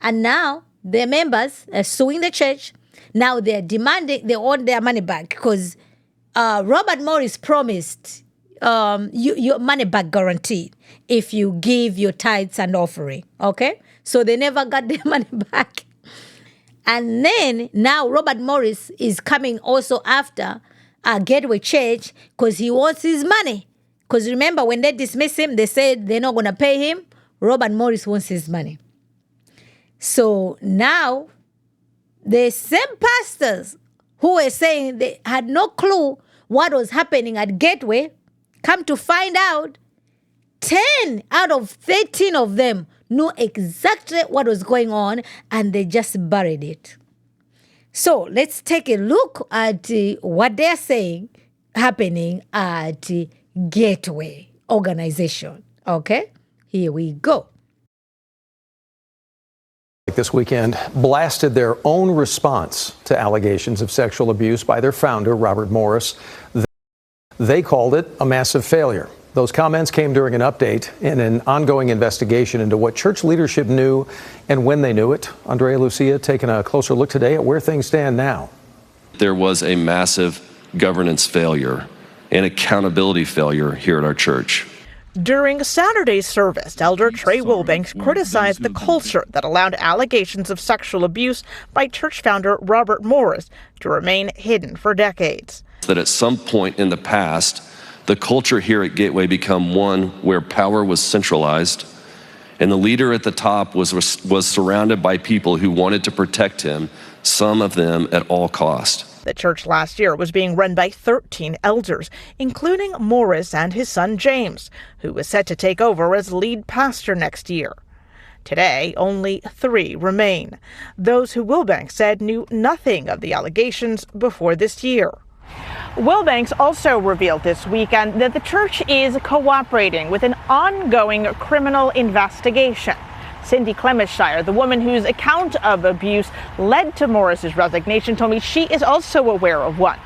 And now their members are suing the church. Now they're demanding, they want their money back because Robert Morris promised your money back guaranteed if you give your tithes and offering, okay? So they never got their money back. And then now Robert Morris is coming also after Gateway Church because he wants his money. Because remember, when they dismissed him, they said they're not going to pay him. Robert Morris wants his money. So now the same pastors who were saying they had no clue what was happening at Gateway come to find out 10 out of 13 of them knew exactly what was going on and they just buried it. So let's take a look at what they're saying happening at Gateway organization. Okay, here we go. This weekend blasted their own response to allegations of sexual abuse by their founder, Robert Morris. They called it a massive failure. Those comments came during an update in an ongoing investigation into what church leadership knew and when they knew it. Andrea Lucia taking a closer look today at where things stand now. There was a massive governance failure and accountability failure here at our church. During Saturday's service, Elder Trey Wilbanks criticized the culture that allowed allegations of sexual abuse by church founder Robert Morris to remain hidden for decades. That at some point in the past, the culture here at Gateway became one where power was centralized and the leader at the top was surrounded by people who wanted to protect him, some of them at all cost. The church last year was being run by 13 elders, including Morris and his son James, who was set to take over as lead pastor next year. Today, only 3 remain, those who Wilbanks said knew nothing of the allegations before this year. Wilbanks also revealed this weekend that the church is cooperating with an ongoing criminal investigation. Cindy Clemishire, the woman whose account of abuse led to Morris's resignation, told me she is also aware of one.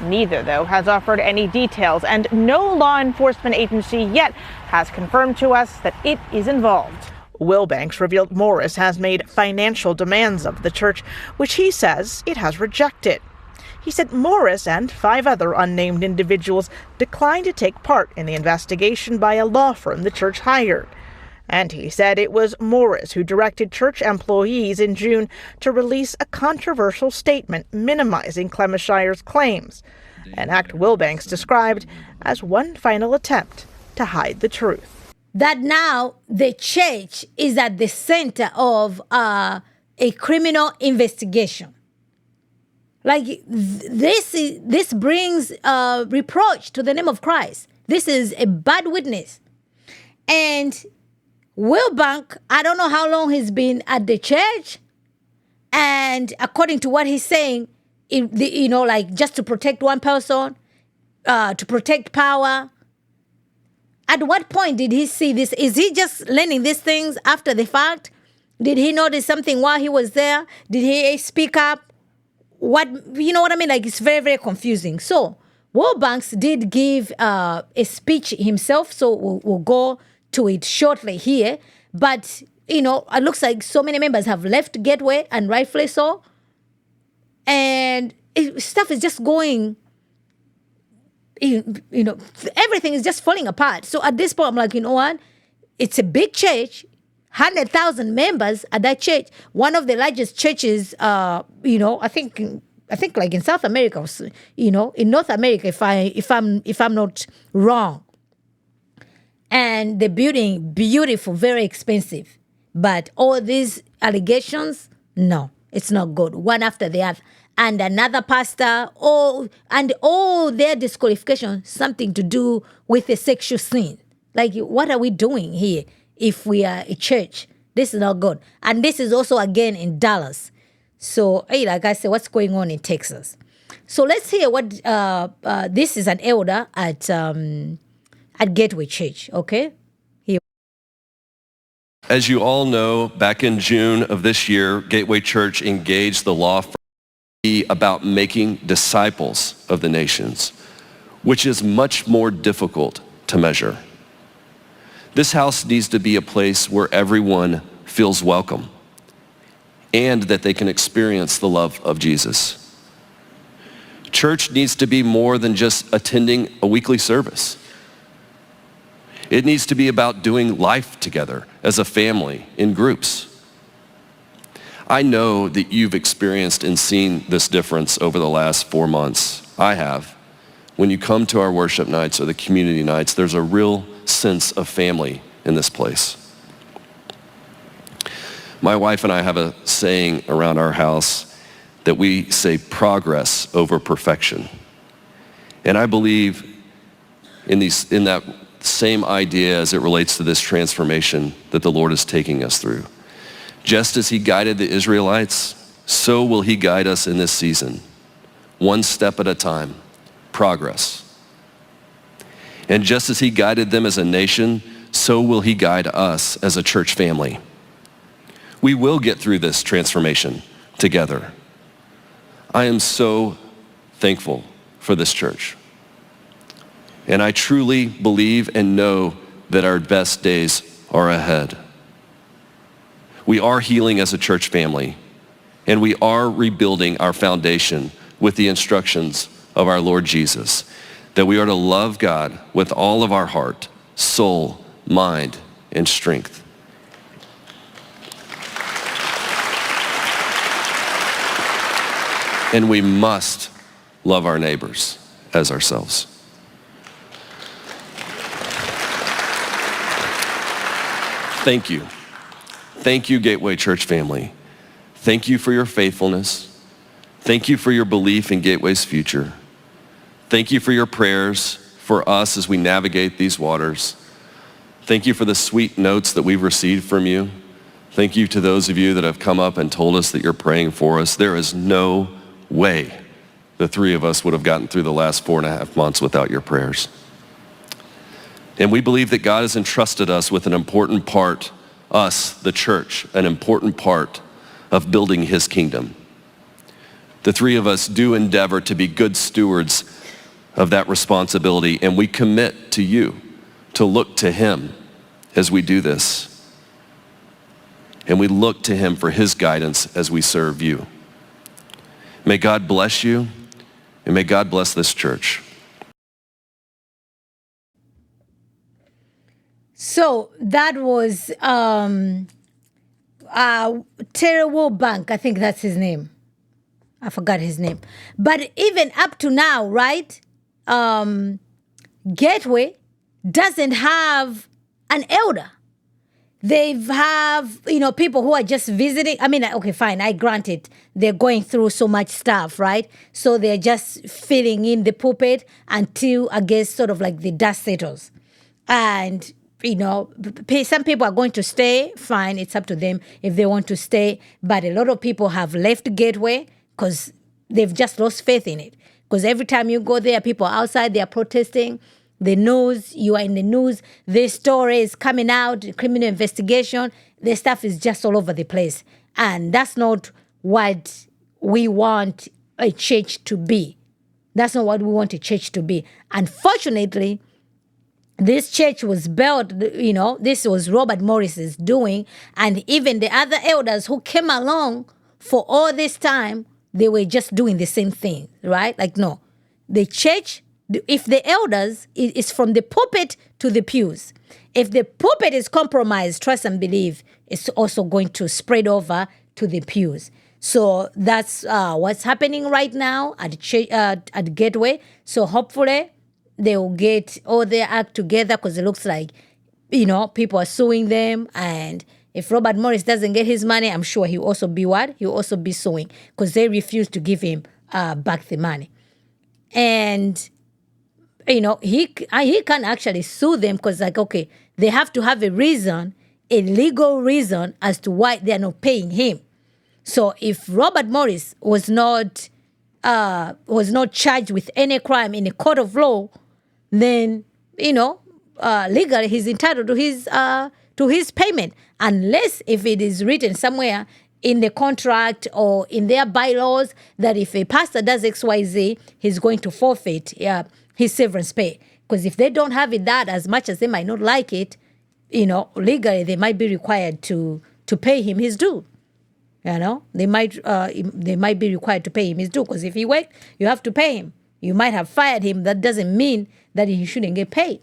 Neither, though, has offered any details, and no law enforcement agency yet has confirmed to us that it is involved. Wilbanks revealed Morris has made financial demands of the church, which he says it has rejected. He said Morris and 5 other unnamed individuals declined to take part in the investigation by a law firm the church hired. And he said it was Morris who directed church employees in June to release a controversial statement minimizing Clemishire's claims, an act Wilbanks described as one final attempt to hide the truth. That now the church is at the center of a criminal investigation. Like this brings reproach to the name of Christ. This is a bad witness. And Wilbank, I don't know how long he's been at the church. And according to what he's saying, like just to protect one person, to protect power. At what point did he see this? Is he just learning these things after the fact? Did he notice something while he was there? Did he speak up? What I mean? Like, it's very, very confusing. So Wilbanks did give a speech himself. So we'll go to it shortly here. But, it looks like so many members have left Gateway, and rightfully so. And stuff is just going, everything is just falling apart. So at this point, I'm like, you know what? It's a big church. 100,000 members at that church, one of the largest churches, I think like in South America, in North America, if I'm not wrong. And the building, beautiful, very expensive. But all these allegations, no, it's not good. One after the other. And another pastor, and all their disqualification, something to do with the sexual sin. Like, what are we doing here? If we are a church, this is not good. And this is also, again, in Dallas. So, like I said, what's going on in Texas? So let's hear what, this is an elder at Gateway Church, okay? Here. As you all know, back in June of this year, Gateway Church engaged the law firm about making disciples of the nations, which is much more difficult to measure. This house needs to be a place where everyone feels welcome, and that they can experience the love of Jesus. Church needs to be more than just attending a weekly service. It needs to be about doing life together as a family, in groups. I know that you've experienced and seen this difference over the last 4 months. I have. When you come to our worship nights or the community nights, there's a real sense of family in this place. My wife and I have a saying around our house that we say progress over perfection. And I believe in that same idea as it relates to this transformation that the Lord is taking us through. Just as he guided the Israelites, so will he guide us in this season. One step at a time, progress. And just as he guided them as a nation, so will he guide us as a church family. We will get through this transformation together. I am so thankful for this church. And I truly believe and know that our best days are ahead. We are healing as a church family, and we are rebuilding our foundation with the instructions of our Lord Jesus, that we are to love God with all of our heart, soul, mind, and strength. And we must love our neighbors as ourselves. Thank you. Thank you, Gateway Church family. Thank you for your faithfulness. Thank you for your belief in Gateway's future. Thank you for your prayers for us as we navigate these waters. Thank you for the sweet notes that we've received from you. Thank you to those of you that have come up and told us that you're praying for us. There is no way the three of us would have gotten through the last 4.5 months without your prayers. And we believe that God has entrusted us with an important part, us, the church, an important part of building his kingdom. The three of us do endeavor to be good stewards of that responsibility, and we commit to you to look to him as we do this. And we look to him for his guidance as we serve you. May God bless you, and may God bless this church. So that was Terrible Bank. I think that's his name. I forgot his name. But even up to now, right? Gateway doesn't have an elder. They have, people who are just visiting. I mean, okay, fine, I grant it. They're going through so much stuff, right? So they're just filling in the pulpit until, I guess, sort of like the dust settles. And, some people are going to stay, fine, it's up to them if they want to stay. But a lot of people have left Gateway because they've just lost faith in it. Because every time you go there, people are outside, they are protesting. The news, you are in the news, this story is coming out, criminal investigation, the stuff is just all over the place. And that's not what we want a church to be. That's not what we want a church to be. Unfortunately, this church was built, this was Robert Morris's doing, and even the other elders who came along for all this time, they were just doing the same thing, right? Like, no, the church, if the elders, is from the pulpit to the pews. If the pulpit is compromised, trust and believe, it's also going to spread over to the pews. So that's what's happening right now at Gateway. So hopefully they will get all their act together, because it looks like, people are suing them. And if Robert Morris doesn't get his money, I'm sure he'll also be what? He'll also be suing, because they refuse to give him back the money. And he can actually sue them, because okay, they have to have a reason, a legal reason as to why they're not paying him. So if Robert Morris was not charged with any crime in a court of law, then legally he's entitled to his payment, unless if it is written somewhere in the contract or in their bylaws that if a pastor does XYZ, he's going to forfeit his severance pay. Because if they don't have it, that as much as they might not like it, legally they might be required to pay him his due. You know, they might be required to pay him his due, because if he worked, you have to pay him. You might have fired him. That doesn't mean that he shouldn't get paid.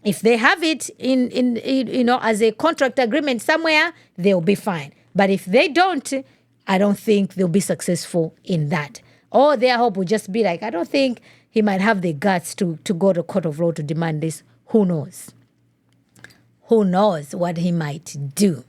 If they have it in as a contract agreement somewhere, they'll be fine. But if they don't, I don't think they'll be successful in that. Or their hope will just be like, I don't think he might have the guts to go to court of law to demand this. Who knows? Who knows what he might do?